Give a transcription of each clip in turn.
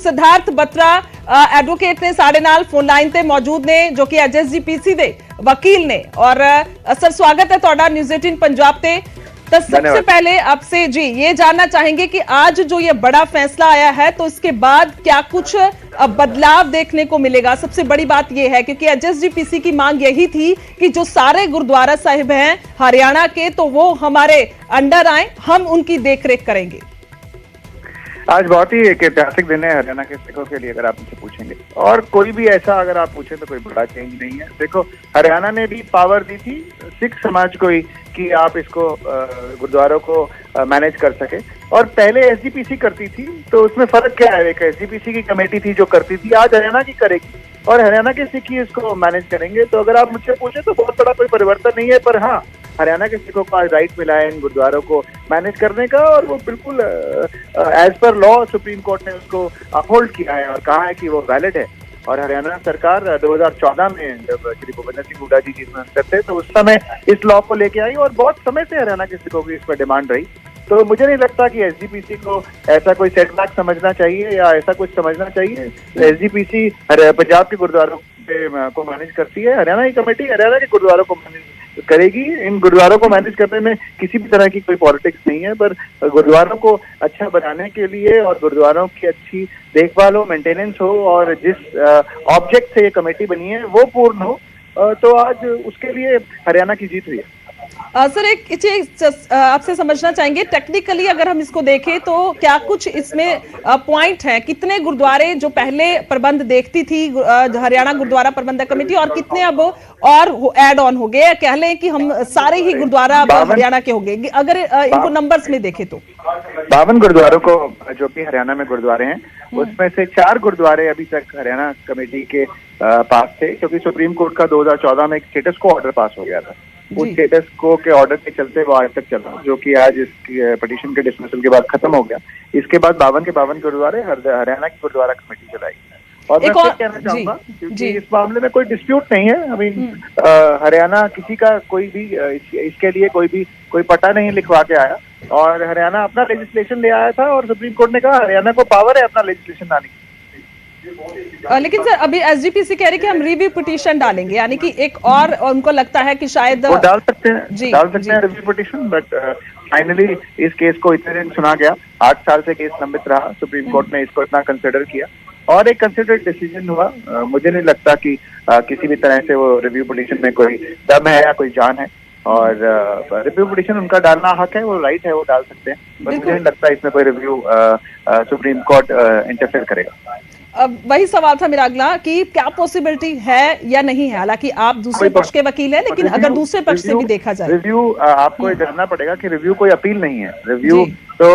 Siddharth Batra advocate ने साडे नाल फोन लाइन ते मौजूद ने जो कि एचएसजीपीसी दे वकील ने। और सर स्वागत है तुहाडा न्यूज़ 18 पंजाब ते। तो सबसे पहले आपसे जी ये जानना चाहेंगे कि आज जो ये बड़ा फैसला आया है तो इसके बाद क्या कुछ बदलाव देखने को मिलेगा। सबसे बड़ी बात ये है क्योंकि एचएसजीपीसी की मांग यही थी कि जो सारे गुरुद्वारा साहिब हैं हरियाणा के तो वो हमारे अंडर आए, हम उनकी देखरेख करेंगे। आज बहुत ही एक ऐतिहासिक दिन है हरियाणा के सिखों के लिए, अगर आप मुझसे पूछेंगे। और कोई भी ऐसा अगर आप पूछे तो कोई बड़ा चेंज नहीं है। देखो, हरियाणा ने भी पावर दी थी सिख समाज को ही कि आप इसको गुरुद्वारों को मैनेज कर सके। और पहले एसजीपीसी करती थी, तो उसमें फर्क क्या है? एक एसजीपीसी की कमेटी थी जो करती थी, आज हरियाणा की करेगी और हरियाणा के सिख ही इसको मैनेज करेंगे। तो अगर आप मुझसे पूछे तो बहुत बड़ा कोई परिवर्तन नहीं है, पर हाँ, हरियाणा के सिखों को आज राइट मिला है इन गुरुद्वारों को मैनेज करने का। और वो बिल्कुल as per law supreme court ने उसको अपहोल्ड किया है और कहा है कि वो वैलिड है। और हरियाणा सरकार 2014 में जब श्री भूपेंद्र सिंह हुड्डा जी चीफ मिनिस्टर थे तो उस समय इस लॉ को लेके आई और बहुत समय से हरियाणा के सिखों की इस पर डिमांड रही। तो मुझे नहीं लगता कि एसजीपीसी को ऐसा कोई सेटबैक समझना चाहिए या ऐसा कुछ समझना चाहिए। एसजीपीसी पंजाब के गुरुद्वारों को मैनेज करती है, हरियाणा की कमेटी हरियाणा के गुरुद्वारों को मैनेज करेगी। इन गुरुद्वारों को मैनेज करने में किसी भी तरह की कोई पॉलिटिक्स नहीं है, पर गुरुद्वारों को अच्छा बनाने के लिए और गुरुद्वारों की अच्छी देखभाल हो, मेंटेनेंस हो और जिस ऑब्जेक्ट से ये कमेटी बनी है वो पूर्ण हो, तो आज उसके लिए हरियाणा की जीत हुई है। सर एक चीज आपसे समझना चाहेंगे, टेक्निकली अगर हम इसको देखें तो क्या कुछ इसमें पॉइंट है? कितने गुरुद्वारे जो पहले प्रबंध देखती थी हरियाणा गुरुद्वारा प्रबंधक कमेटी और कितने अब और ऐड ऑन हो गए? कह लें कि हम सारे ही गुरुद्वारा हरियाणा के हो गए अगर इनको नंबर्स में देखें तो। 52 गुरुद्वारों को जो कि हरियाणा में गुरुद्वारे हैं उसमें से 4 गुरुद्वारे अभी तक हरियाणा कमेटी के पास थे, क्योंकि सुप्रीम कोर्ट का 2014 में एक स्टेटस को ऑर्डर पास हो गया था। उस स्टेटस को के ऑर्डर के चलते वो आज तक चला, जो कि आज इस पिटीशन के डिसमिसल के बाद खत्म हो गया। इसके बाद 52 के 52 गुरुद्वारे हरियाणा की गुरुद्वारा कमेटी चलाएगी। और मैं फिर कहना चाहूंगा क्योंकि इस मामले में कोई डिस्प्यूट नहीं है। आई मीन हरियाणा किसी का कोई भी इसके लिए कोई पट्टा नहीं लिखवा के आया और हरियाणा अपना लेजिस्लेशन ले आया था और सुप्रीम कोर्ट ने कहा हरियाणा को पावर है अपना लेजिस्लेशन लाने की। लेकिन सर अभी एसजीपीसी कह रही कि हम रिव्यू पिटीशन डालेंगे, यानी कि एक और उनको लगता है कि शायद वो डाल सकते हैं रिव्यू पिटीशन, बट फाइनली इस केस को इतने दिन सुना गया। 8 साल से केस लंबित रहा, सुप्रीम कोर्ट ने इसको इतना कंसिडर किया और एक कंसिडर्ड डिसीजन हुआ। मुझे नहीं लगता कि किसी भी तरह से वो रिव्यू पिटीशन में कोई दम है या कोई जान है। और रिव्यू पिटीशन उनका डालना हक है, वो राइट है, वो डाल सकते हैं। बट मुझे नहीं लगता इसमें कोई रिव्यू सुप्रीम कोर्ट इंटरफेयर करेगा। वही सवाल था मेरा अगला कि क्या पॉसिबिलिटी है या नहीं है? हालांकि आप दूसरे पक्ष के वकील हैं, लेकिन अगर दूसरे पक्ष से भी देखा जाए रिव्यू आपको ये जानना पड़ेगा कि रिव्यू कोई अपील नहीं है। रिव्यू तो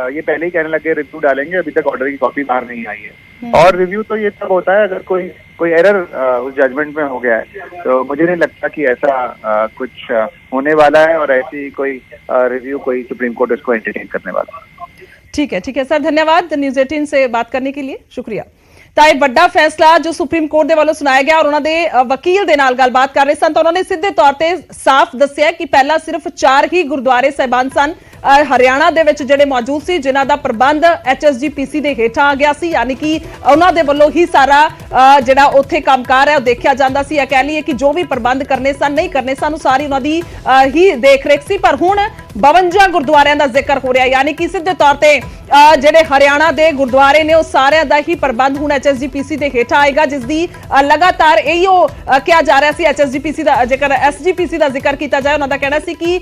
ये पहले ही कहने लगे रिव्यू डालेंगे, अभी तक ऑर्डर की कॉपी बाहर नहीं आई है। और रिव्यू तो ये तब होता है अगर कोई एरर उस जजमेंट में हो गया है। तो मुझे नहीं लगता कि ऐसा कुछ होने वाला है और ऐसी कोई रिव्यू कोई सुप्रीम कोर्ट इसको एंटरटेन करने वाला है। ठीक है सर, धन्यवाद न्यूज़ 18 से बात करने के लिए, शुक्रिया। ਤਾਂ ਇਹ ਵੱਡਾ ਫੈਸਲਾ ਜੋ ਸੁਪਰੀਮ ਕੋਰਟ ਦੇ ਵੱਲੋਂ ਸੁਣਾਇਆ ਗਿਆ ਔਰ ਉਹਨਾਂ ਦੇ ਵਕੀਲ ਦੇ ਨਾਲ ਗੱਲਬਾਤ ਕਰ ਰਹੇ ਸਨ ਤਾਂ ਉਹਨਾਂ ਨੇ ਸਿੱਧੇ ਤੌਰ ਤੇ ਸਾਫ਼ ਦੱਸਿਆ ਕਿ ਪਹਿਲਾਂ ਸਿਰਫ 4 ਹੀ ਗੁਰਦੁਆਰੇ ਸਾਹਿਬਾਨ ਸਨ ਹਰਿਆਣਾ ਦੇ ਵਿੱਚ ਜਿਹੜੇ ਮੌਜੂਦ ਸੀ, ਜਿਨ੍ਹਾਂ ਦਾ ਪ੍ਰਬੰਧ ਐਚਐਸਜੀਪੀਸੀ ਦੇ ਹੇਠਾਂ ਆ ਗਿਆ ਸੀ, ਯਾਨੀ ਕਿ ਉਹਨਾਂ ਦੇ ਵੱਲੋਂ ਹੀ ਸਾਰਾ ਜਿਹੜਾ ਉੱਥੇ ਕੰਮਕਾਰ ਹੈ ਉਹ ਦੇਖਿਆ ਜਾਂਦਾ ਸੀ। ਇਹ ਕਹਿ ਲਈਏ ਕਿ ਜੋ ਵੀ ਪ੍ਰਬੰਧ ਕਰਨੇ ਸਨ ਨਹੀਂ ਕਰਨੇ ਸਨ ਉਹ ਸਾਰੀ ਉਹਨਾਂ ਦੀ ਹੀ ਦੇਖ ਰੇਖ ਸੀ। ਪਰ ਹੁਣ 52 ਗੁਰਦੁਆਰਿਆਂ ਦਾ ਜ਼ਿਕਰ ਹੋ ਰਿਹਾ, ਯਾਨੀ ਕਿ ਸਿੱਧੇ ਤੌਰ ਤੇ ਜਿਹੜੇ ਹਰਿਆਣਾ ਦੇ ਗੁਰਦੁਆਰੇ ਨੇ ਉਹ ਸਾਰਿਆਂ ਦਾ ਹੀ ਪ੍ਰਬੰਧ ਹੁਣ ਐਚਐਸਜੀਪੀਸੀ ਦੇ ਹੇਠਾਂ ਆਏਗਾ, ਜਿਸ ਦੀ ਲਗਾਤਾਰ ਇਹੋ ਕਿਹਾ ਜਾ ਰਿਹਾ ਸੀ। ਐਚਐਸਜੀਪੀਸੀ ਦਾ ਜੇਕਰ ਐਸਜੀਪੀਸੀ ਦਾ ਜ਼ਿਕਰ ਕੀਤਾ ਜਾਏ, ਉਹਨਾਂ ਦਾ ਕਹਿਣਾ ਸੀ ਕਿ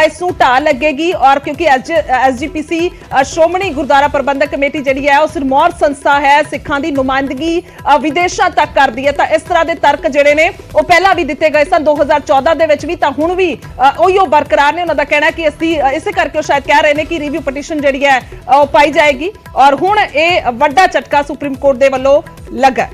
ਇਸ ਨੂੰ ਢਾਹ ਲੱਗੇਗੀ ਔਰ ਕਿਉਂਕਿ ਐਸਜੀਪੀਸੀ ਸ਼੍ਰੋਮਣੀ ਗੁਰਦੁਆਰਾ ਪ੍ਰਬੰਧਕ ਕਮੇਟੀ ਜਿਹੜੀ ਹੈ ਉਹ ਸਿਰਮੌਰ ਸੰਸਥਾ ਹੈ, ਸਿੱਖਾਂ ਦੀ ਨੁਮਾਇੰਦਗੀ ਵਿਦੇਸ਼ਾਂ ਤੱਕ ਕਰਦੀ ਹੈ। ਤਾਂ ਇਸ ਤਰ੍ਹਾਂ ਦੇ ਤਰਕ ਜਿਹੜੇ ਨੇ ਉਹ ਪਹਿਲਾਂ ਵੀ ਦਿੱਤੇ ਗਏ ਸਨ 2014 ਦੇ ਵਿੱਚ ਵੀ, ਤਾਂ ਹੁਣ ਵੀ ਉਹੀਓ ਬਰਕਰਾਰ ਨੇ। ਉਹਨਾਂ ਦਾ ਕਹਿਣਾ ਕਿ ਇਸੇ ਕਰਕੇ ਉਹ ਸ਼ਾਇਦ ਕਹਿ ਰਹੇ ਨੇ ਕਿ ਰਿਵਿਊ ਪਟੀਸ਼ਨ ਜਿਹੜੀ ਹੈ ਉਹ ਪਾਈ ਜਾਏਗੀ ਔਰ ਹੁਣ ਇਹ ਵੱਡਾ ਝਟਕਾ ਸੁਪਰੀਮ ਕੋਰਟ ਦੇ ਵੱਲੋਂ ਲੱਗਾ।